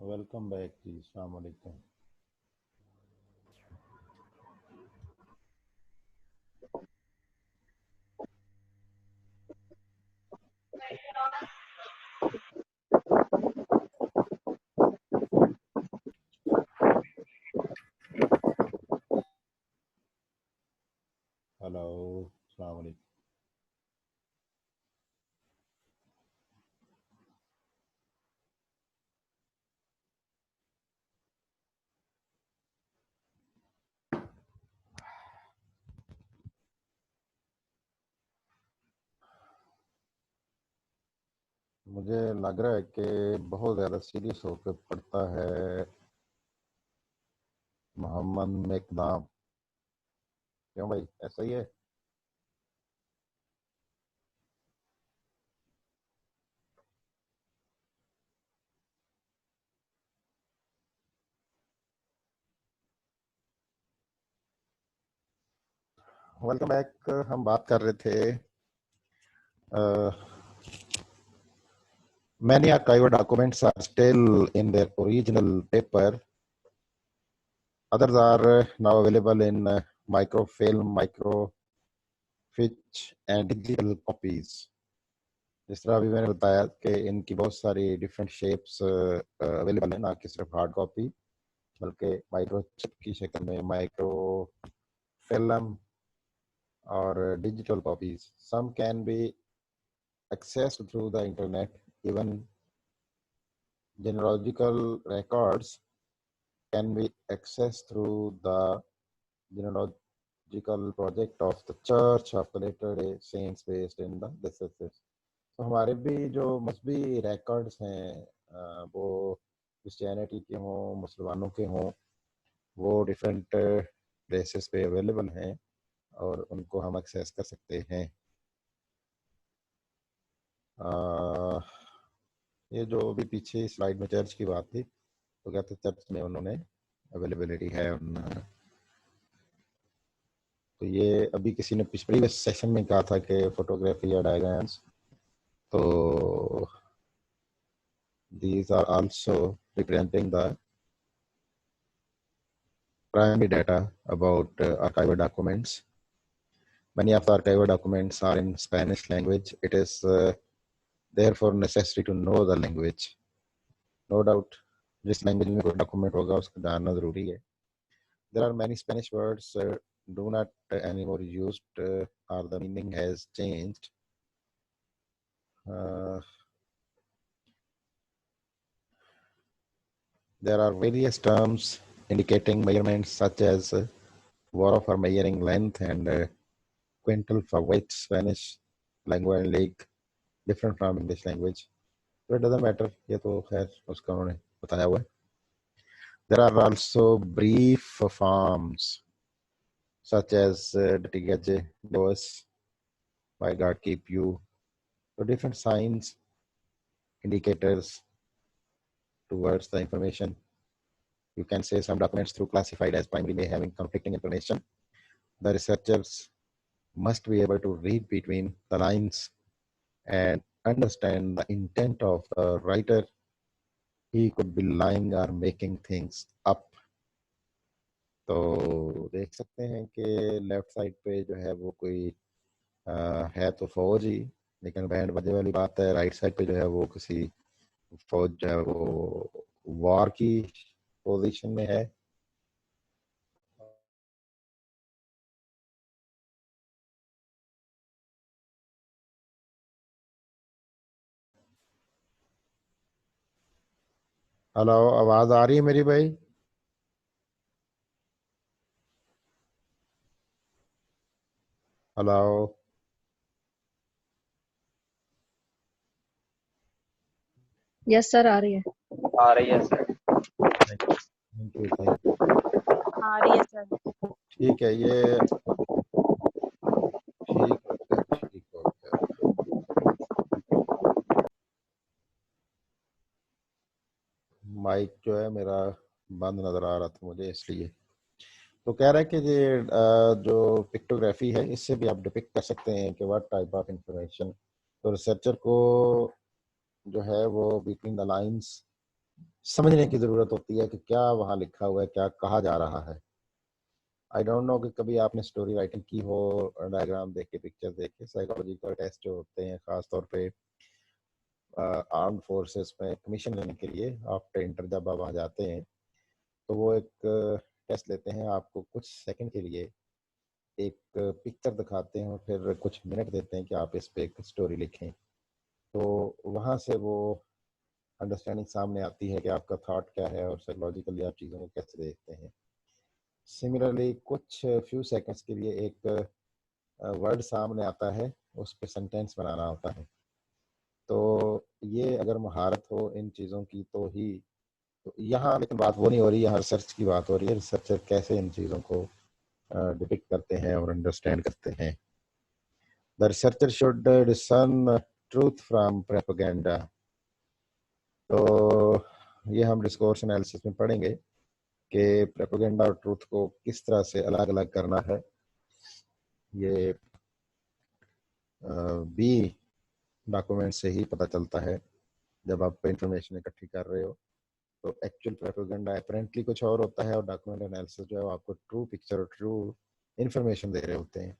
Welcome back جی، السلام علیکم۔ Hello, السلام علیکم۔ مجھے لگ رہا ہے کہ بہت زیادہ سیریس ہو کے پڑتا ہے محمد مقدام۔ کیوں بھائی، ایسا ہی ہے؟ Welcome back. ہم بات کر رہے تھے many archival documents are still in their original paper. Others are now available in microfilm, microfiche and digital copies. جس طرح ابھی میں نے بتایا کہ ان کی بہت ساری ڈفرینٹ شیپس اویلیبل ہیں، نہ کہ صرف ہارڈ کاپی بلکہ مائکرو چپ کی شکل میں، مائکرو فلم اور digital copies. Some can be accessed through the internet. Even genealogical records can be accessed through the genealogical project of the Church of the Latter-day Saints based in the diocese. تو ہمارے بھی جو مذہبی records ہیں وہ Christianity کے ہوں، مسلمانوں کے ہوں، وہ ڈفرینٹ پلیسز پہ اویلیبل ہیں اور ان کو ہم ایکسیس کر سکتے ہیں. یہ جو بھی پیچھے سلائیڈ میں چرچ کی بات تھی تو کہتے چرچ میں انہوں نے اویلیبلٹی ہے. تو یہ ابھی کسی نے پچھلی سیشن میں کہا تھا کہ فوٹوگرافی یا ڈائیگرامس، تو these are also representing the primary data about archival documents. Many of the archival documents are in Spanish language. It is therefore necessary to know the language. No doubt جس language میں کوئی document ہوگا اس کو جاننا ضروری ہے. There are many Spanish words do not anymore used or the meaning has changed. There are various terms indicating measurements such as waro for measuring length and quintal for weight. Spanish language league different from English language. So it doesn't matter. یہ تو خیر اس کا انہوں نے بتایا ہوا ہے. There are also brief forms such as Datigaje, Dos, by God keep you. So different signs, indicators towards the information. You can say some documents through classified as primary may having conflicting information. The researchers must be able to read between the lines and understand the intent of the writer. He could be lying or making things up. تو دیکھ سکتے ہیں کہ left side پہ جو ہے وہ کوئی ہے تو فوج ہی، لیکن بینڈ بجے والی بات ہے. رائٹ سائڈ پہ جو ہے وہ کسی فوج جو ہے وہ وار کی پوزیشن میں ہے. ہلو، آواز آ رہی ہے میری بھائی؟ ہلو. یس سر، آ رہی ہے. آ رہی ہے سر. Thank you. آ رہی ہے سر. ٹھیک ہے، یہ ٹھیک ہو گیا. مائک جو ہے میرا بند نظر آ رہا تھا مجھے، اس لیے. تو کہہ رہا ہے کہ یہ جو پکٹوگرافی ہے اس سے بھی آپ ڈپکٹ کر سکتے ہیں کہ واٹ ٹائپ آف انفارمیشن. تو ریسرچر کو جو ہے وہ بٹوین دا لائنس سمجھنے کی ضرورت ہوتی ہے کہ کیا وہاں لکھا ہوا ہے, کیا کہا جا رہا ہے. آئی ڈونٹ نو کہ کبھی آپ نے اسٹوری رائٹنگ کی ہو, ڈائیگرام دیکھ کے, پکچر دیکھ کے. سائیکالوجیکل ٹیسٹ جو ہوتے ہیں خاص طور پہ آرمڈ فورسز میں کمیشن لینے کے لیے, آفٹر انٹر جب آپ وہاں جاتے ہیں تو وہ ایک ٹیسٹ لیتے ہیں, آپ کو کچھ سیکنڈ کے لیے ایک پکچر دکھاتے ہیں اور پھر کچھ منٹ دیتے ہیں کہ آپ اس پہ ایک اسٹوری لکھیں. تو وہاں سے وہ انڈرسٹینڈنگ سامنے آتی ہے کہ آپ کا تھاٹ کیا ہے اور سائیکولوجیکلی آپ چیزوں کو کیسے دیکھتے ہیں. سملرلی کچھ فیو سیکنڈس کے لیے ایک ورڈ سامنے آتا ہے, اس پہ سینٹینس بنانا ہوتا ہے. تو یہ اگر مہارت ہو ان چیزوں کی تو ہی, تو یہاں لیکن بات وہ نہیں ہو رہی, یہاں ریسرچ کی بات ہو رہی ہے. ریسرچر کیسے ان چیزوں کو ڈپکٹ کرتے ہیں اور انڈرسٹینڈ کرتے ہیں. The researcher should discern truth from propaganda. تو یہ ہم ڈسکورس انالیسس میں پڑھیں گے کہ پروپیگنڈا اور ٹروتھ کو کس طرح سے الگ الگ کرنا ہے. یہ بی ڈاکومنٹ سے ہی پتہ چلتا ہے. جب آپ انفارمیشن اکٹھی کر رہے ہو تو ایکچوئل پروپیگنڈا اپیرنٹلی کچھ اور ہوتا ہے, اور ڈاکومنٹ انالیسس جو ہے وہ آپ کو ٹرو پکچر اور ٹرو انفارمیشن دے رہے ہوتے ہیں.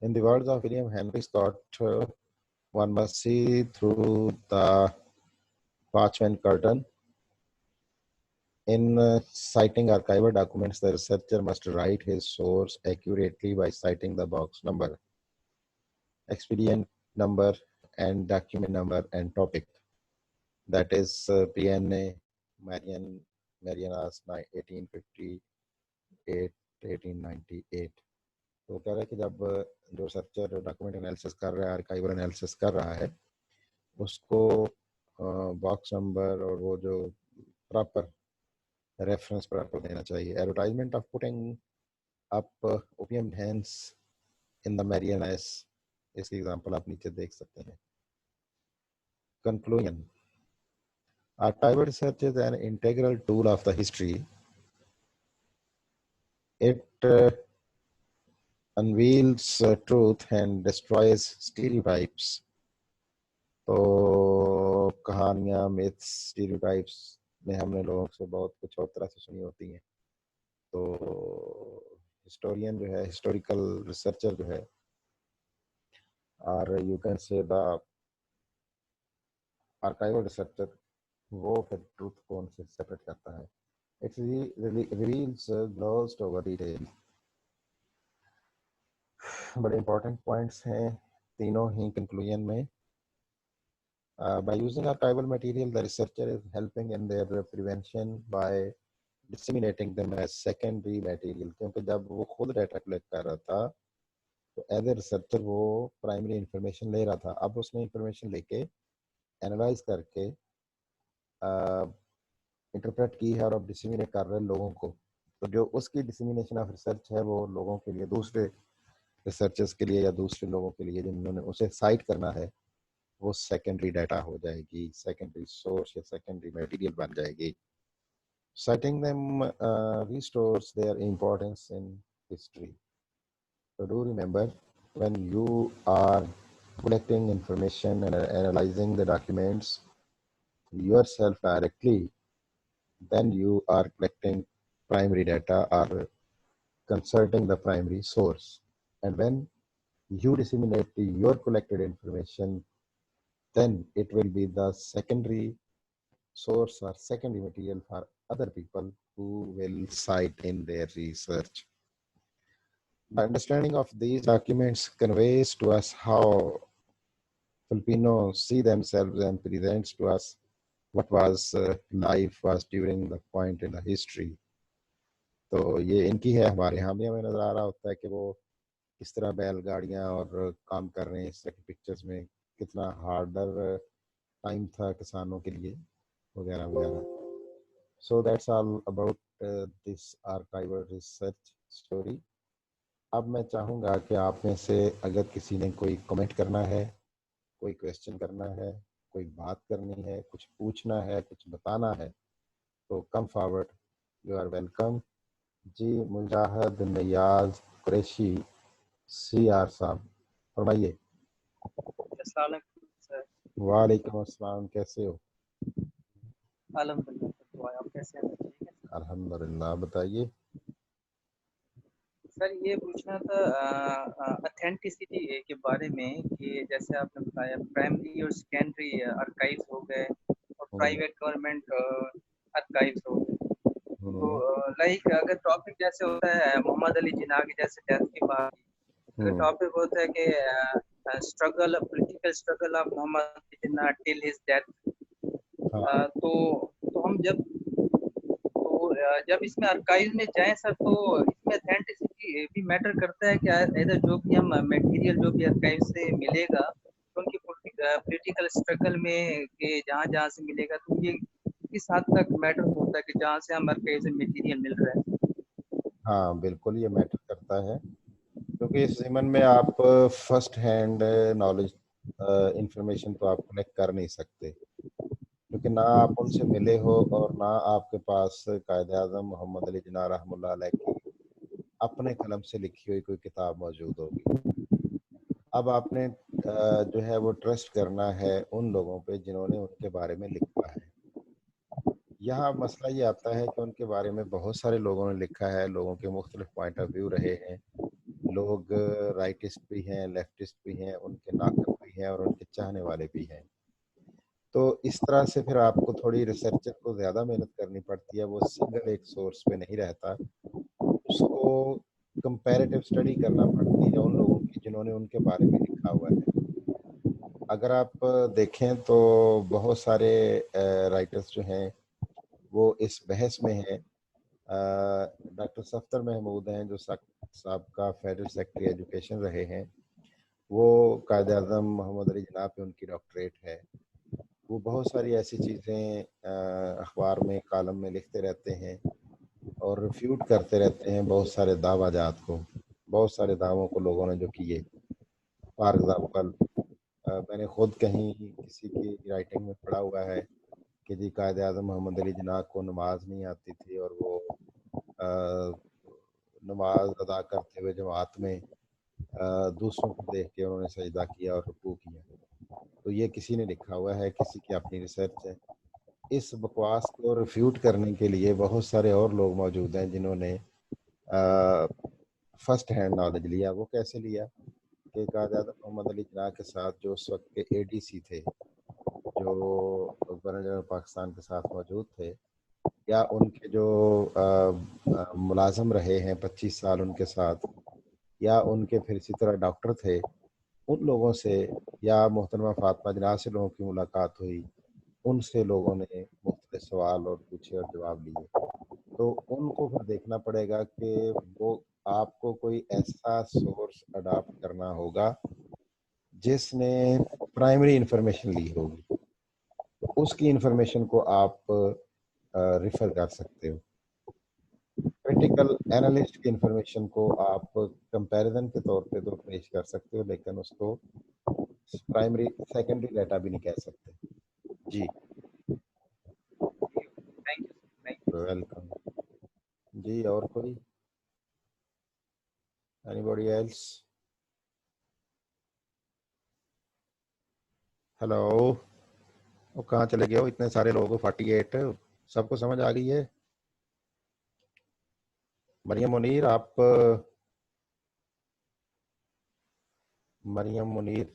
In the words of William Henry Scott, one must see through the parchment curtain. In citing archival documents, the researcher must write his source accurately by citing the box number, expedient number, and document number and topic. That is PNA Marianas 1858-1898. تو کہہ رہا ہے کہ جب جو researcher document analysis کر رہا ہے, آرکائیول انالیسس کر رہا ہے, اس کو باکس نمبر اور وہ جو پراپر ریفرنس پراپر دینا چاہیے. Advertisement of putting up opium dens in the marines, اس کی ایگزامپل آپ نیچے دیکھ سکتے ہیں. Conclusion. Archival research is an integral tool of the history. It unveils truth and destroys stereotypes. تو کہانیاں, میتھس, اسٹیریوٹائپس میں ہم نے لوگوں سے بہت کچھ اور طرح سے سنی ہوتی ہیں. تو ہسٹورین جو ہے, ہسٹوریکل ریسرچر جو ہے, اور you can say the archival researcher, وہ پھر ٹروتھ کو ان سے سیپریٹ کرتا ہے. It reveals glossed over detail. بڑے امپورٹنٹ پوائنٹس ہیں تینوں ہی کنکلوژن میں. By using archival material, the researcher is helping in their prevention by disseminating them as secondary material. کیونکہ جب وہ خود ڈیٹا کلیکٹ کر رہا تھا تو ایز اے ریسرچر وہ پرائمری انفارمیشن لے رہا تھا. اب اس نے انفارمیشن لے کے اینالائز کر کے انٹرپریٹ کی ہے اور اب ڈسیمینیٹ کر رہے ہیں لوگوں کو. تو جو اس کی ڈسیمینیشن آف ریسرچ ہے وہ لوگوں کے لیے, دوسرے ریسرچرز کے لیے یا دوسرے لوگوں کے لیے جنہوں نے اسے سائٹ کرنا ہے, وہ سیکنڈری ڈیٹا ہو جائے گی, سیکنڈری سورس یا سیکنڈری میٹیریل بن جائے گی. Citing them restores their importance in history. So do remember, when you are collecting information and analyzing the documents yourself directly, then you are collecting primary data or consulting the primary source. And when you disseminate your collected information, then it will be the secondary source or secondary material for other people who will cite in their research. The understanding of these documents conveys to us how Filipinos see themselves and presents to us what was life was during the point in the history. تو یہ ان کی ہے. ہمارے یہاں بھی ہمیں نظر آ رہا ہوتا ہے کہ وہ کس طرح بیل گاڑیاں اور کام کر رہے ہیں. اس طرح کی پکچرز میں کتنا ہارڈر ٹائم تھا کسانوں کے لیے وغیرہ وغیرہ. So that's all about this archival research story. اب میں چاہوں گا کہ آپ میں سے اگر کسی نے کوئی کمنٹ کرنا ہے, کوئی کویشچن کرنا ہے, کوئی بات کرنی ہے, کچھ پوچھنا ہے, کچھ بتانا ہے, تو come forward, you are welcome. جی مجاہد نیاز قریشی سی آر صاحب فرمائیے. السلام علیکم سر. وعلیکم السلام, کیسے ہو؟ الحمدللہ سر، دعا ہے، آپ کیسے ہیں؟ ٹھیک ہے الحمدللہ. بتائیے. سر، یہ پوچھنا تھا اتھینٹسٹی کے بارے میں کہ جیسے آپ نے بتایا پرائمری اور سیکنڈری ارکائیوز ہو گئے اور ہوں، پرائیویٹ گورنمنٹ ارکائیوز ہو گئے. تو ہوں، لائک اگر ٹاپک جیسے ہوتا ہے محمد علی جناح کی جیسے ڈیتھ کی بات، اگر ہوں. ٹاپک ہوتا ہے کہ struggle political struggle of Muhammad Ali Jinnah till his death, ہاں، تو ہم جب اس میں ارکائیو میں جائیں سر، تو اس میں اتھینٹسٹی بھی میٹر کرتا ہے کہ ادھر جو بھی ہم میٹیریل جو بھی ارکائیو سے ملے گا تو ان کی پولیٹیکل اسٹرگل میں کہ جہاں جہاں سے ملے گا تو یہ کس حد تک میٹر ہوتا ہے کہ جہاں سے ہم ارکائیو سے میٹیریل مل رہا ہے. ہاں، بالکل یہ میٹر کرتا ہے کیونکہ اس ضمن میں آپ فرسٹ ہینڈ نالج انفارمیشن تو آپ کلیکٹ کر نہیں سکتے کیونکہ نہ آپ ان سے ملے ہو اور نہ آپ کے پاس قائد اعظم محمد علی جناح رحمہ اللہ علیہ کی اپنے قلم سے لکھی ہوئی کوئی کتاب موجود ہوگی. اب آپ نے جو ہے وہ ٹرسٹ کرنا ہے ان لوگوں پہ جنہوں نے ان کے بارے میں لکھا ہے. یہاں مسئلہ یہ آتا ہے کہ ان کے بارے میں بہت سارے لوگوں نے لکھا ہے، لوگوں کے مختلف پوائنٹ آف ویو رہے ہیں. لوگ رائٹسٹ بھی ہیں، لیفٹسٹ بھی ہیں، ان کے ناقد بھی ہیں اور ان کے چاہنے والے بھی ہیں. تو اس طرح سے پھر آپ کو تھوڑی ریسرچر کو زیادہ محنت کرنی پڑتی ہے. وہ سنگل ایک سورس پہ نہیں رہتا، اس کو کمپیریٹیو اسٹڈی کرنا پڑتی ہے ان لوگوں کی جنہوں نے ان کے بارے میں لکھا ہوا ہے. اگر آپ دیکھیں تو بہت سارے رائٹرز جو ہیں وہ اس بحث میں ہیں. ڈاکٹر صفدر محمود ہیں جو سابقہ فیڈرل سیکرٹری ایجوکیشن رہے ہیں، وہ قائد اعظم محمد علی جناح پہ ان کی ڈاکٹریٹ ہے. وہ بہت ساری ایسی چیزیں اخبار میں کالم میں لکھتے رہتے ہیں اور ریفیوٹ کرتے رہتے ہیں بہت سارے دعویٰ جات کو، بہت سارے دعووں کو لوگوں نے جو کیے. فار ایگزامپل میں نے خود کہیں کسی کی رائٹنگ میں پڑھا ہوا ہے کہ جی قائد اعظم محمد علی جناح کو نماز نہیں آتی تھی اور وہ نماز ادا کرتے ہوئے جماعت میں دوسروں کو دیکھ کے انہوں نے سجدہ کیا اور رکوع کیا. تو یہ کسی نے لکھا ہوا ہے، کسی کی اپنی ریسرچ ہے. اس بکواس کو ریفیوٹ کرنے کے لیے بہت سارے اور لوگ موجود ہیں جنہوں نے فرسٹ ہینڈ نالج لیا. وہ کیسے لیا کہ قائد اعظم محمد علی جناح کے ساتھ جو اس وقت کے اے ڈی سی تھے، جو گورنر جنرل پاکستان کے ساتھ موجود تھے، یا ان کے جو ملازم رہے ہیں 25 سال ان کے ساتھ، یا ان کے پھر اسی طرح ڈاکٹر تھے، ان لوگوں سے یا محترمہ فاطمہ جناح سے لوگوں کی ملاقات ہوئی، ان سے لوگوں نے مختلف سوال اور پوچھے اور جواب لیے. تو ان کو پھر دیکھنا پڑے گا کہ وہ آپ کو کوئی ایسا سورس اڈاپٹ کرنا ہوگا جس نے پرائمری انفارمیشن لی ہوگی، اس کی انفارمیشن کو آپ ریفر کر سکتے ہو. کریٹیکل اینالسٹ کی انفارمیشن کو آپ کمپیریزن کے طور پہ تو پیش کر سکتے ہو، لیکن اس کو پرائمری سیکنڈری ڈیٹا بھی نہیں کہہ سکتے. جی thank you, thank you. Welcome. جی اور کوئی اینی باڈی ایلس؟ ہیلو، وہ کہاں چلے گئے ہو اتنے سارے لوگ؟ 48 سب کو سمجھ آ گئی ہے؟ مریم منیر، آپ مریم منیر،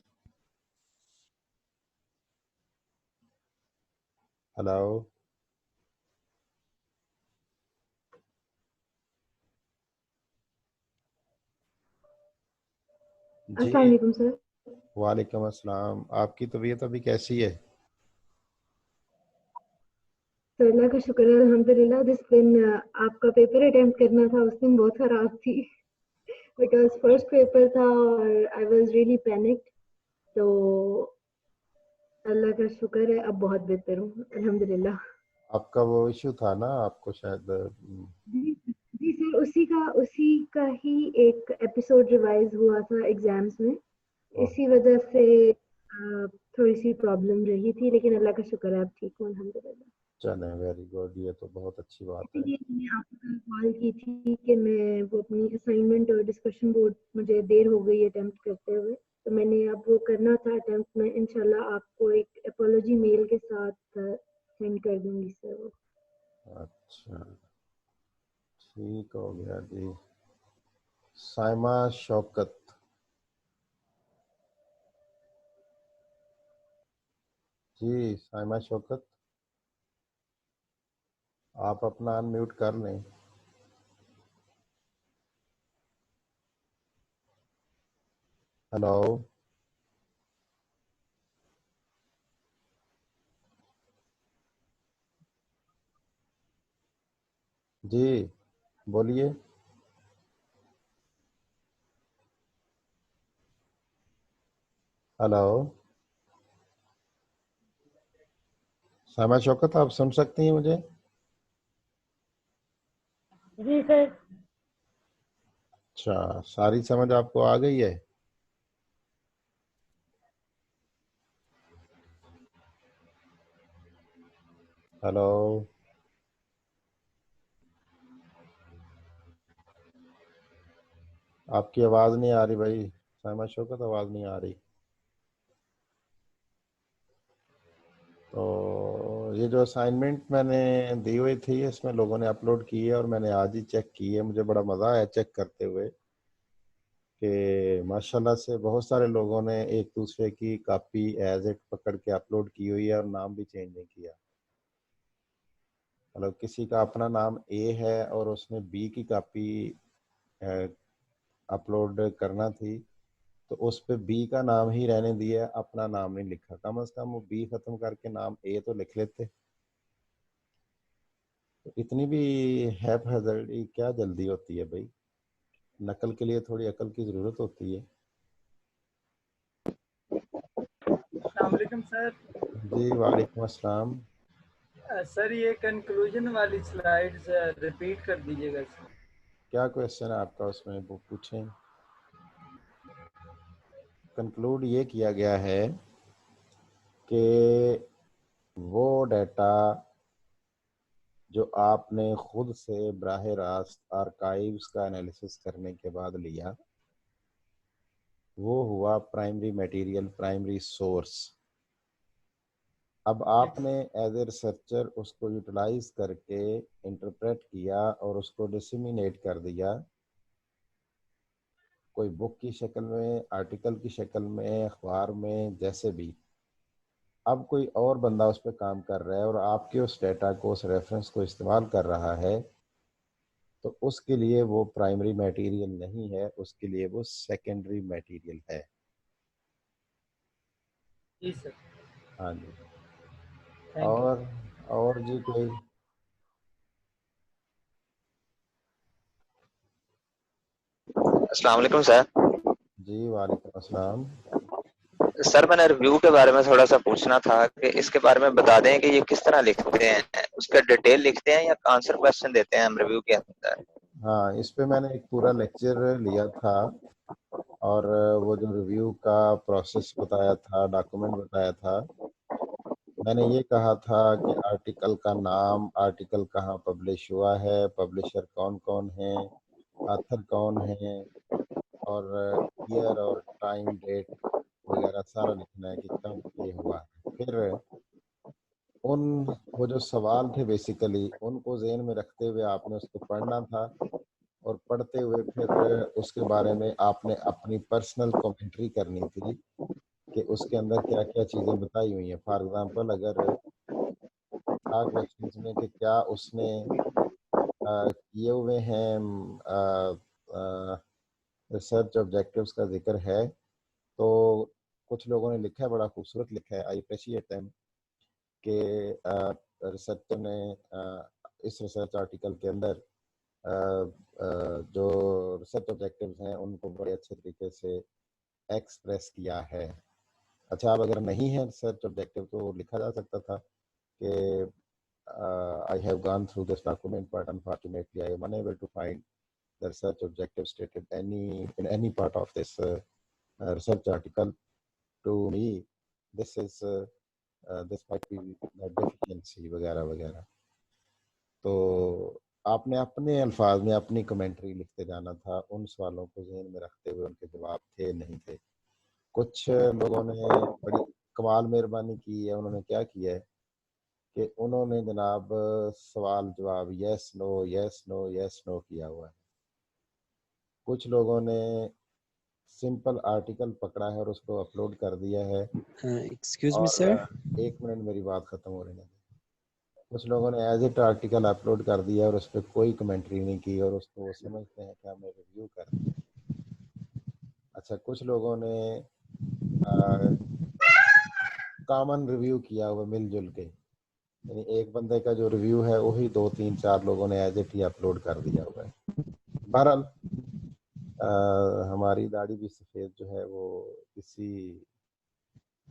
ہلو. جی السلام علیکم سر. وعلیکم السلام. آپ کی طبیعت ابھی کیسی ہے؟ تو اللہ کا شکر ہے الحمدللہ. جس دن آپ کا پیپر اٹیمپٹ کرنا تھا اس دن بہت خراب تھی بیکاز فرسٹ پیپر تھا اور آئی واز ریئلی پینکڈ. تو اللہ کا شکر ہے اب بہت بہتر ہوں الحمدللہ. آپ کا وہ ایشو تھا نا، آپ کو شاید جی سر، اسی کا ہی ایک ایپیسوڈ ریوائز ہوا تھا ایگزامس میں، اسی وجہ سے تھوڑی سی پرابلم رہی تھی، لیکن اللہ کا شکر ہے اب ٹھیک ہوں الحمدللہ. چلیں، ویری گڈ، یہ تو بہت اچھی بات ہے. میں نے آپ کو کال کی تھی کہ میں وہ اپنی اسائنمنٹ اور ڈسکشن بورڈ مجھے دیر ہو گئی اٹیمپٹ کرتے ہوئے، تو میں نے اب وہ کرنا تھا اٹیمپٹ. میں انشاءاللہ آپ کو ایک اپولوجی میل کے ساتھ سینڈ کر دوں گی سر وہ. اچھا ٹھیک ہو گیا جی. سائمہ شوکت. جی سائمہ شوکت آپ اپنا ان میوٹ کر لیں. ہلو جی بولیے. ہلو سائمہ شوکت آپ سن سکتی ہیں مجھے؟ جی سر. اچھا ساری سمجھ آپ کو آ گئی ہے؟ ہلو آپ کی آواز نہیں آ رہی بھائی. سائمہ شوکت آواز نہیں آ رہی. تو یہ جو اسائنمنٹ میں نے دی ہوئی تھی اس میں لوگوں نے اپلوڈ کی ہے اور میں نے آج ہی چیک کی ہے. مجھے بڑا مزہ آیا چیک کرتے ہوئے کہ ماشاءاللہ سے بہت سارے لوگوں نے ایک دوسرے کی کاپی ایز اٹ پکڑ کے اپلوڈ کی ہوئی ہے اور نام بھی چینج نہیں کیا. مطلب کسی کا اپنا نام اے ہے اور اس نے بی کی کاپی اپلوڈ کرنا تھی تو اس پہ بی کا نام ہی رہنے دیا, اپنا نام نہیں لکھا. کم از کم وہ بی ختم کر کے نام اے تو لکھ لیتے. اتنی بھی ہیپ ہیزرڈی کیا جلدی ہوتی ہے بھائی؟ نقل کے لیے تھوڑی عقل کی ضرورت ہوتی ہے. السلام علیکم سر. جی وعلیکم السلام. سر یہ کنکلوژن والی سلائیڈز ریپیٹ کر دیجیے گا سر. کیا کویشچن ہے آپ کا اس میں وہ پوچھیں. کنکلوڈ یہ کیا گیا ہے کہ وہ ڈیٹا جو آپ نے خود سے براہ راست آرکائیوز کا انالیسس کرنے کے بعد لیا وہ ہوا پرائمری میٹیریل, پرائمری سورس. اب آپ نے ایز اے ریسرچر اس کو یوٹیلائز کر کے انٹرپریٹ کیا اور اس کو ڈسیمینیٹ کر دیا کوئی بک کی شکل میں, آرٹیکل کی شکل میں, اخبار میں, جیسے بھی. اب کوئی اور بندہ اس پہ کام کر رہا ہے اور آپ کے اس ڈیٹا کو, اس ریفرنس کو استعمال کر رہا ہے تو اس کے لیے وہ پرائمری میٹیریل نہیں ہے, اس کے لیے وہ سیکنڈری میٹیریل ہے. جی سر. ہاں جی. Thank you. اور جی کوئی؟ السلام علیکم سر. جی وعلیکم السلام. سر میں نے ریویو کے بارے میں تھوڑا سا پوچھنا تھا کہ اس کے بارے میں بتا دیں کہ یہ کس طرح لکھتے ہیں, اس کا ڈیٹیل لکھتے ہیں یا آنسر کوشچن دیتے ہیں ہم ریویو کے اندر؟ ہاں اس پہ میں نے ایک پورا لیکچر لیا تھا اور وہ جو ریویو کا پروسیس بتایا تھا, ڈاکومنٹ بتایا تھا, میں نے یہ کہا تھا کہ آرٹیکل کا نام, آرٹیکل کہاں پبلش ہوا ہے, پبلشر کون کون ہیں, آتھر کون ہیں, اور ایئر اور ٹائم ڈیٹ وغیرہ سارا لکھنا ہے کہ کب یہ ہوا ہے. پھر وہ جو سوال تھے بیسیکلی ان کو ذہن میں رکھتے ہوئے آپ نے اس کو پڑھنا تھا اور پڑھتے ہوئے پھر اس کے بارے میں آپ نے اپنی پرسنل کومنٹری کرنی تھی کہ اس کے اندر کیا کیا چیزیں بتائی ہوئی ہیں. فار ایگزامپل اگر تھا کویشچنس میں کہ کیا اس نے کیے ہوئے ہیں ریسرچ آبجیکٹیوز کا ذکر ہے, تو کچھ لوگوں نے لکھا ہے, بڑا خوبصورت لکھا ہے, آئی اپریشیٹ دیم, کہ ریسرچر نے اس ریسرچ آرٹیکل کے اندر جو ریسرچ آبجیکٹیوز ہیں ان کو بڑے اچھے طریقے سے ایکسپریس کیا ہے. اچھا اب اگر نہیں ہے ریسرچ آبجیکٹیو تو لکھا جا سکتا تھا کہ I have gone through this document but unfortunately I am unable to find the research objective stated in any part of this research article. To me this might be a deficiency وغیرہ وغیرہ. تو آپ نے اپنے الفاظ میں اپنی commentary لکھتے جانا تھا, ان سوالوں کو ذہن میں رکھتے ہوئے ان کے جواب تھے نہیں تھے. کچھ لوگوں نے بڑی کمال مہربانی کی ہے, انہوں نے کیا کیا ہے کہ انہوں نے جناب سوال جواب یس نو کیا ہوا ہے. کچھ لوگوں نے سمپل آرٹیکل پکڑا ہے اور اس کو اپلوڈ کر دیا ہے. ایکسکیوز می اور سر. ایک منٹ میری بات ختم ہو رہی ہے. کچھ لوگوں نے ایز اٹ آرٹیکل اپلوڈ کر دیا اور اس پہ کوئی کمنٹری نہیں کی اور اس کو وہ سمجھتے ہیں کہ ہمیں ریویو کر دیا. اچھا کچھ لوگوں نے کامن ریویو کیا ہوا مل جل کے, یعنی ایک بندے کا جو ریویو ہے وہی 2 3 4 لوگوں نے ایز اٹ ہی اپلوڈ کر دیا ہوا ہے. بہرحال ہماری داڑھی بھی سفید جو ہے وہ اسی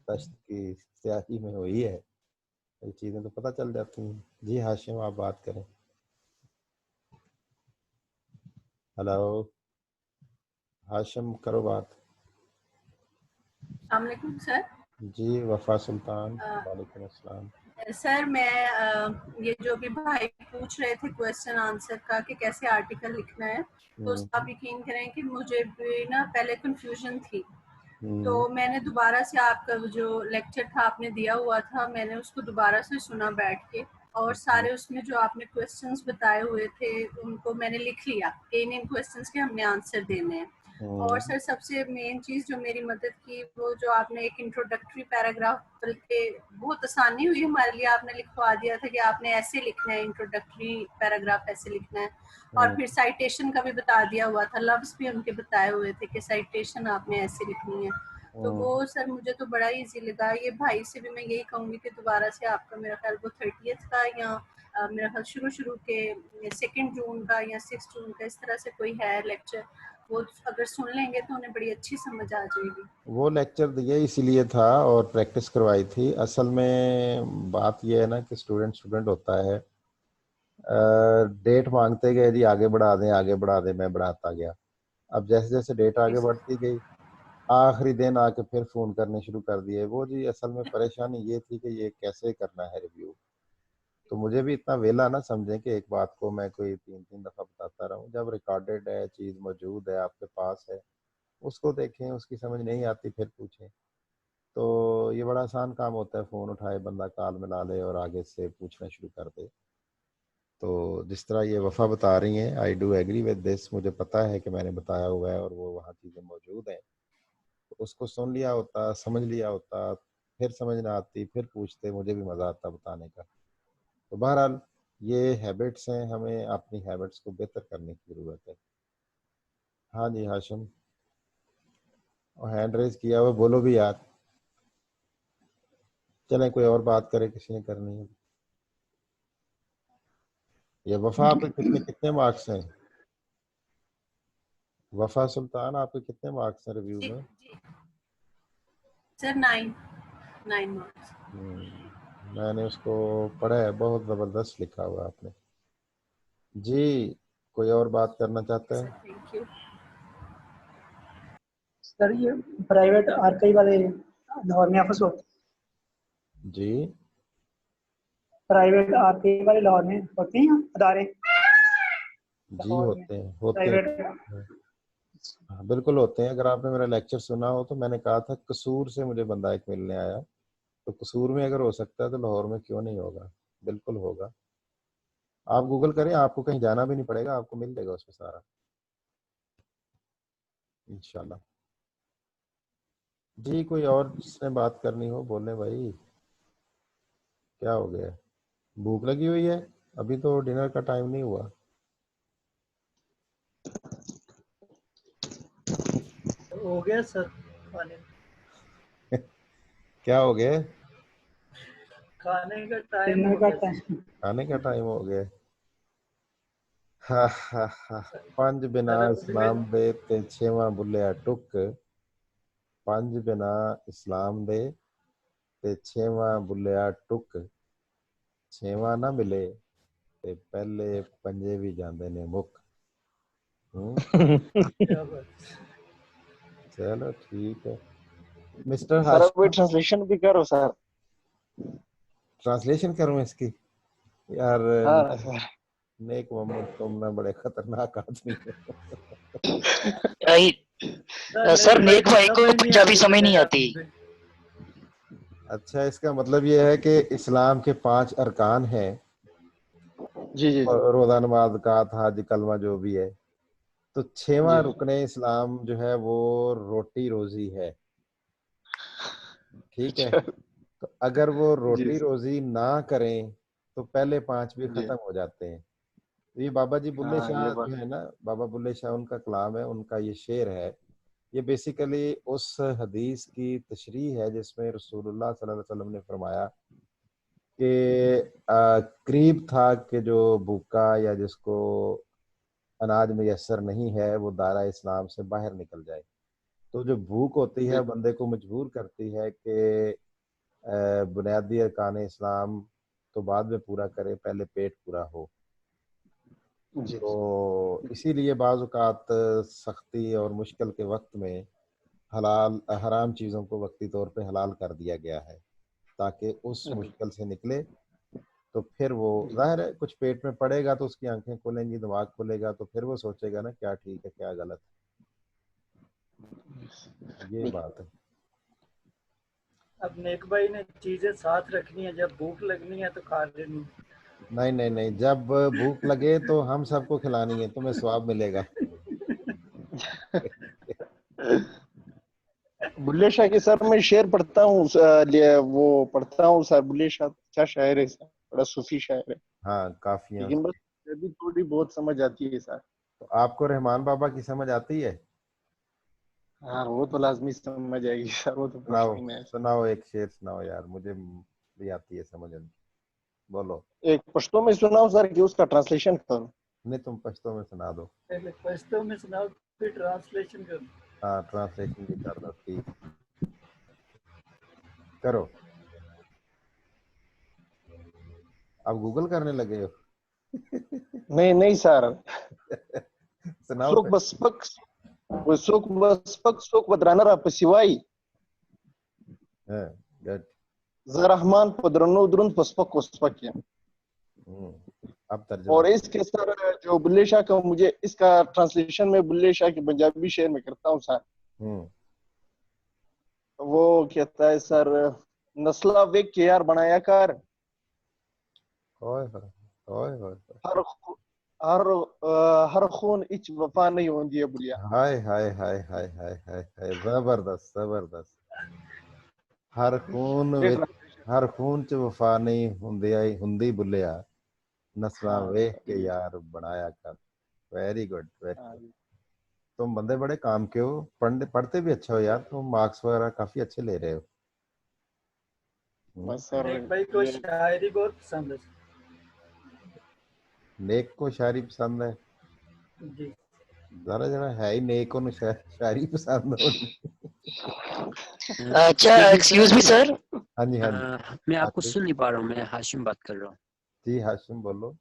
دشت کی سیاسی میں ہوئی ہے. یہ چیزیں تو پتہ چل جاتی ہیں. جی ہاشم آپ بات کریں. ہلو ہاشم کرو بات. السلام علیکم سر. جی وفا سلطان وعلیکم السلام. سر میں یہ جو بھی بھائی پوچھ رہے تھے کویسچن آنسر کا کہ کیسے آرٹیکل لکھنا ہے, تو آپ یقین کریں کہ مجھے بھی نا پہلے کنفیوژن تھی. تو میں نے دوبارہ سے آپ کا جو لیکچر تھا آپ نے دیا ہوا تھا, میں نے اس کو دوبارہ سے سنا بیٹھ کے, اور سارے اس میں جو آپ نے کویسچنس بتائے ہوئے تھے ان کو میں نے لکھ لیا کہ ان کویسچنس کے ہم نے آنسر دینے ہیں. اور سر سب سے مین چیز جو میری مدد کی وہ جو آپ نے ایک انٹروڈکٹری پیراگراف, بلکہ بہت آسانی ہوئی ہمارے لیے, آپ نے لکھوا دیا تھا کہ آپ نے ایسے لکھنا ہے, انٹروڈکٹری پیراگراف ایسے لکھنا ہے. اور پھر سائٹیشن کا بھی بتا دیا ہوا تھا, لفظ بھی ان کے بتائے ہوئے تھے کہ سائٹیشن آپ نے ایسے لکھنی ہے. تو وہ سر مجھے تو بڑا ایزی لگا. یہ بھائی سے بھی میں یہی کہوں گی کہ دوبارہ سے آپ کا میرا خیال وہ 30th کا یا میرا خیال شروع کے 2 جون کا یا 6 جون کا اس طرح سے کوئی ہے لیکچر, وہ اگر سن لیں گے تو انہیں بڑی اچھی سمجھ آ جائے گی. وہ لیکچر دیا اسی لیے تھا اور پریکٹس کروائی تھی. اصل میں بات یہ ہے نا کہ اسٹوڈنٹ ہوتا ہے, ڈیٹ مانگتے گئے جی آگے بڑھا دیں, میں بڑھاتا گیا. اب جیسے جیسے ڈیٹ آگے بڑھتی گئی آخری دن آ کے پھر فون کرنے شروع کر دیے. وہ جی اصل میں پریشانی یہ تھی کہ یہ کیسے کرنا ہے ریویو. تو مجھے بھی اتنا ویلا نہ سمجھیں کہ ایک بات کو میں کوئی 3 دفعہ بتاتا رہوں. جب ریکارڈڈ ہے, چیز موجود ہے, آپ کے پاس ہے, اس کو دیکھیں, اس کی سمجھ نہیں آتی پھر پوچھیں. تو یہ بڑا آسان کام ہوتا ہے, فون اٹھائے بندہ کال ملا لے اور آگے سے پوچھنا شروع کر دے. تو جس طرح یہ وفا بتا رہی ہیں, I do agree with this, مجھے پتا ہے کہ میں نے بتایا ہوا ہے اور وہ وہاں چیزیں موجود ہیں. اس کو سن لیا ہوتا, سمجھ لیا ہوتا, پھر سمجھ نہ آتی پھر پوچھتے, مجھے بھی مزہ آتا بتانے کا. تو بہرحال یہ ہیبٹس ہیں, ہمیں اپنی ہیبٹس کو بہتر کرنے کی ضرورت ہے. ہاں جی ہاشم ہینڈ ریز کیا ہوا, بولو بھی یار. چلیں کوئی اور بات کرے, کسی نے کرنی ہے. یہ وفا آپ کے کتنے مارکس ہیں؟ وفا سلطان آپ کے کتنے مارکس ہیں ریویو میں؟ سر 9 مارکس. میں نے اس کو پڑھا ہے, بہت زبردست لکھا ہوا آپ نے. جی کوئی اور بات کرنا چاہتا ہے؟ Thank you sir. یہ پرائیویٹ آرکائی والے لاہور میں آفس ہوتے ہیں؟ جی پرائیویٹ آرکائی والے لاہور میں ہوتے ہیں ادارے؟ جی ہوتے ہیں بالکل ہوتے ہیں. اگر آپ نے میرا لیکچر سنا ہو تو میں نے کہا تھا قصور سے مجھے بندہ ایک ملنے آیا, تو قصور میں اگر ہو سکتا ہے تو لاہور میں کیوں نہیں ہوگا, بالکل ہوگا. آپ گوگل کریں, آپ کو کہیں جانا بھی نہیں پڑے گا, آپ کو مل جائے گا اس میں سارا انشاءاللہ. جی کوئی اور جس نے بات کرنی ہو بولیں بھائی. کیا ہو گیا, بھوک لگی ہوئی ہے؟ ابھی تو ڈنر کا ٹائم نہیں ہوا. ہو گیا سر کھانے کیا ہو گیا؟ کھانے کا ٹائم ہو گیا. کھانے کا ٹائم ہو گیا. ہاں ہاں ہاں. 5 بنا اسلام دے تے 6واں بلیا ٹک, 5 بنا اسلام دے تے 6واں بلیا ٹک, 6واں نہ ملے تے پہلے 5 بھی جاندے نے مک. چلو ٹھیک ہے. مسٹر سر کوئی ہاشم ٹرانسلیشن بھی کرو سر. ٹرانسلیشن کروں اس کی یار؟ ہاں سر. نیک محمد تم نہ بڑے خطرناک آدمی ہو. سر نیک بھائی کو پنجابی سمجھ نہیں آتی. اچھا اس کا مطلب یہ ہے کہ اسلام کے 5 ارکان ہیں جی جی روزہ نماز زکوٰۃ حج کلمہ جو بھی ہے, تو 6واں رکن اسلام جو ہے وہ روٹی روزی ہے, ٹھیک ہے. تو اگر وہ روٹی روزی نہ کریں تو پہلے 5 بھی ختم ہو جاتے ہیں. یہ بابا جی بلے شاہ جو ہے نا, بابا بلے شاہ ان کا کلام ہے, ان کا یہ شعر ہے. یہ بیسیکلی اس حدیث کی تشریح ہے جس میں رسول اللہ صلی اللہ علیہ وسلم نے فرمایا کہ قریب تھا کہ جو بھوکا یا جس کو اناج میسر نہیں ہے وہ دائرہ اسلام سے باہر نکل جائے. تو جو بھوک ہوتی ہے بندے کو مجبور کرتی ہے کہ بنیادی ارکان اسلام تو بعد میں پورا کرے, پہلے پیٹ پورا ہو. تو اسی لیے بعض اوقات سختی اور مشکل کے وقت میں حلال حرام چیزوں کو وقتی طور پہ حلال کر دیا گیا ہے تاکہ اس مشکل سے نکلے. تو پھر وہ ظاہر ہے کچھ پیٹ میں پڑے گا تو اس کی آنکھیں کھلیں گی, دماغ کھلے گا, تو پھر وہ سوچے گا نا کیا ٹھیک ہے کیا غلط ہے. یہ بات ہے. اب نیک بھائی نے چیزیں ساتھ رکھنی ہے, جب بھوک لگنی ہے تو کھا لینی. نہیں, جب بھوک لگے تو ہم سب کو کھلانی ہے, تمہیں ثواب ملے گا. بلے شاہ کے سر میں شعر پڑھتا ہوں, وہ پڑھتا ہوں سر. بلے شاہ اچھا شاعر ہے سر, بڑا صوفی شاعر ہے. ہاں کافی. لیکن بس ابھی تھوڑی بہت سمجھ آتی ہے سر. تو آپ کو رحمان بابا کی سمجھ آتی ہے؟ ہاں وہ تو لازمی سمجھ آئے گی سر, وہ تو سناؤ ایک شعر سناؤ یار, مجھے بھی آتی ہے سمجھ. بولو. ایک پشتو میں سناؤ سر کہ اس کا ٹرانسلیشن کروں؟ نہیں تم پشتو میں سنا دو. پہلے پشتو میں سناؤ پھر ٹرانسلیشن کرو. ہاں ٹرانسلیشن بھی کر دو, ٹھیک کرو. آپ گوگل کرنے لگے ہو؟ نہیں سر. سناؤ سوک بس پک وہ سوک بس پک سوک بدرانر اپ سیوائی ہاں گڈ. زرحمان پدرنو درن پسپک وسپک. اب ترجمہ. اور اس کے سر جو بلے شاہ کا, مجھے اس کا ٹرانسلیشن میں بلے شاہ کی پنجابی شعر میں کرتا ہوں سر. وہ کہتا ہے سر, نسلہ ویک کے یار بنایا کار, ہر خون اچ وفا نہیں ہوندی ہے بلیا. ہائے ہائے ہائے ہائے ہائے ہائے, زبردست زبردست. ہر خون چ وفا نہیں ہوندی بلیا, نسلاں ویکھ کے یار بنایا کر. Very good very good. تم بندے بڑے کام کے ہو, پڑھتے بھی اچھا ہو یار, تم مارکس وغیرہ کافی اچھے لے رہے ہو. نیک بھائی کو شاعری بہت پسند ہے. نیک کو شاعری پسند ہے جی. ذرا جڑا ہے ہی نیک کو شاعری پسند ہو. اچھا ایکسکیوز می سر, ہاں جی ہاں جی. میں آپ کو سن نہیں پا رہا ہوں, میں ہاشم بات کر رہا ہوں. جی ہاشم بولو.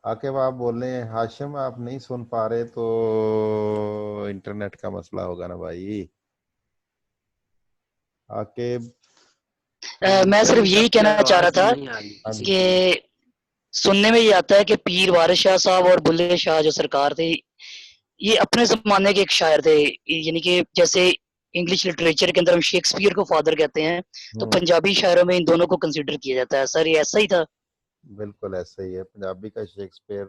عاقب آپ بول رہے ہیں. ہاشم آپ نہیں سن پا رہے تو انٹرنیٹ کا مسئلہ ہوگا نا بھائی. عاقب میں صرف یہی کہنا چاہ رہا تھا کہ سننے میں یہ آتا ہے کہ پیر وارث شاہ صاحب اور بلے شاہ جو سرکار تھے, یہ اپنے زمانے کے ایک شاعر تھے. یعنی کہ جیسے انگلش لٹریچر کے اندر ہم شیکسپیئر کو فادر کہتے ہیں, تو پنجابی شاعروں میں ان دونوں کو کنسیڈر کیا جاتا ہے. سر یہ ایسا ہی تھا؟ بالکل ایسا ہی ہے. پنجابی کا شیکسپیئر,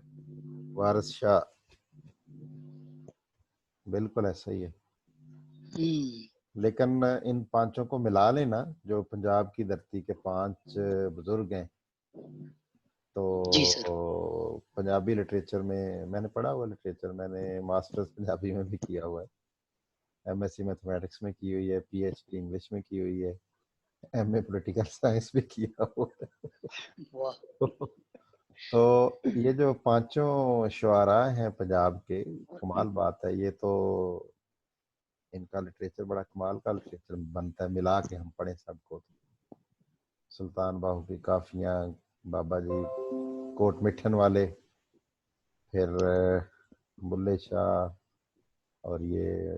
وارث شاہ, بالکل ایسا ہی ہے. لیکن ان 5 کو ملا لینا جو پنجاب کی دھرتی کے 5 بزرگ ہیں, تو پنجابی لٹریچر میں نے پڑھا ہوا لٹریچر, میں نے ماسٹرز پنجابی میں بھی کیا ہوا ہے, ایم ایس سی میتھمیٹکس میں کی ہوئی ہے, پی ایچ ڈی انگلش میں کی ہوئی ہے, ایم اے پولیٹیکل سائنس بھی کیا ہوا ہے. تو یہ جو 5 شعراء ہیں پنجاب کے, کمال بات ہے. یہ تو ان کا لٹریچر بڑا کمال کا لٹریچر بنتا ہے, ملا کے ہم پڑھیں سب کو. سلطان باہو کی کافیاں, بابا جی کوٹ مٹھن والے, پھر بلے شاہ, اور یہ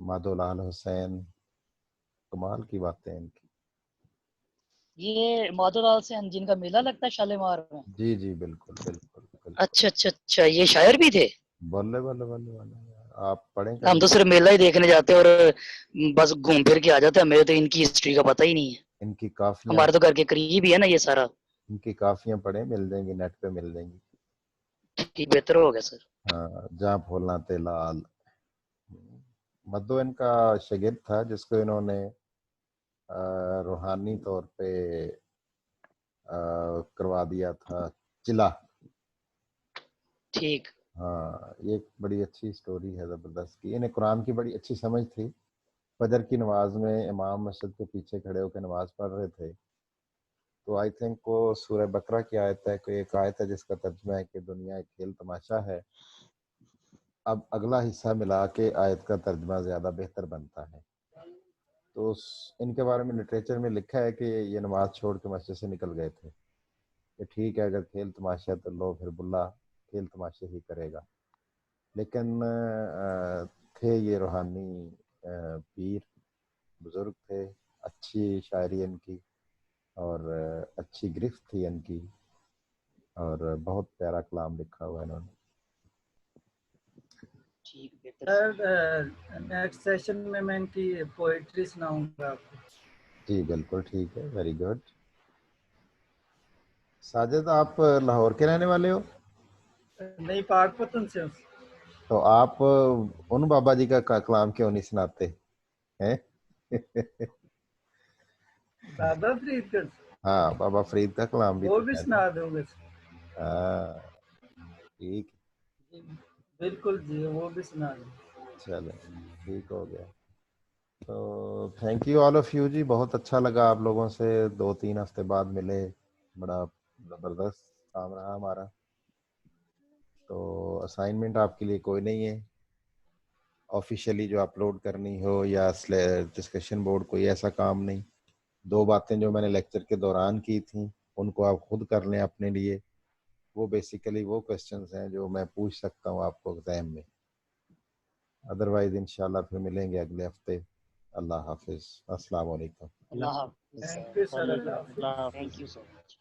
مادھو لال حسین, کمال کی باتیں ان کی. یہ مادھو لال حسین جن کا میلہ لگتا ہے شالیمار میں؟ جی جی بالکل بالکل. اچھا اچھا اچھا, یہ شاعر بھی تھے؟ بلے بلے بلے بلے, آپ پڑھیں ہم تو صرف میلہ ہی دیکھنے جاتے ہیں اور بس گھوم پھر کے آ جاتے ہیں. ہمیں تو ان کی ہسٹری کا پتہ ہی نہیں ہے. ان کی کافیاں، ہمارے تو گھر کے قریب ہی ہے نا یہ سارا. ان کی کافیاں پڑھیں، مل جائیں گی، نیٹ پہ مل جائیں گی. ٹھیک، بہتر ہو گیا سر. ہاں، جہاں پھولنا تھے لال. مدو ان کا شاگرد تھا جس کو انہوں نے روحانی طور پہ کروا دیا تھا چلا. ٹھیک. ہاں، یہ ایک بڑی اچھی سٹوری ہے زبردست کی. انہیں قرآن کی بڑی اچھی سمجھ تھی. فجر کی نماز میں امام مسجد کے پیچھے کھڑے ہو کے نماز پڑھ رہے تھے تو آئی تھنک وہ سورہ بقرہ کی آیت ہے، کوئی ایک آیت ہے جس کا ترجمہ ہے کہ دنیا ایک کھیل تماشا ہے. اب اگلا حصہ ملا کے آیت کا ترجمہ زیادہ بہتر بنتا ہے. تو ان کے بارے میں لٹریچر میں لکھا ہے کہ یہ نماز چھوڑ کے مسجد سے نکل گئے تھے کہ ٹھیک ہے اگر کھیل تماشا تو لو پھر بلا کھیل تماشے ہی کرے گا. لیکن تھے یہ روحانی پیر، بزرگ تھے، اچھی شاعری ان کی اور اچھی گرفت تھی ان کی اور بہت پیارا کلام لکھا ہوا انہوں نے. سر نیکسٹ سیشن میں ان کی پوئٹری سناؤں گا آپ کو. جی بالکل ٹھیک ہے، ویری گڈ. ساجد آپ لاہور کے رہنے والے ہو؟ نہیں، پاک پتن سے. تو آپ ان بابا جی کا کلام کیوں نہیں سناتے ہیں؟ بابا فرید کا؟ ہاں، بابا فرید کا کلام بھی وہ تو بھی ہے. سنا دوں گا. ہاں ٹھیک، بالکل جی، وہ بھی سنا دوں. چلے ٹھیک ہو گیا. تو thank you all of you جی. بہت اچھا لگا آپ لوگوں سے 2-3 ہفتے بعد ملے. بڑا زبردست کام رہا ہمارا. تو اسائنمنٹ آپ کے لیے کوئی نہیں ہے آفیشیلی جو اپلوڈ کرنی ہو یا ڈسکشن بورڈ، کوئی ایسا کام نہیں. 2 باتیں جو میں نے لیکچر کے دوران کی تھیں ان کو آپ خود کر لیں اپنے لیے. وہ بیسیکلی وہ کویسچنز ہیں جو میں پوچھ سکتا ہوں آپ کو ایگزام میں. ادروائز انشاءاللہ پھر ملیں گے اگلے ہفتے. اللہ حافظ. السلام علیکم. اللہ حافظ. Thank you sir. Thank you so much.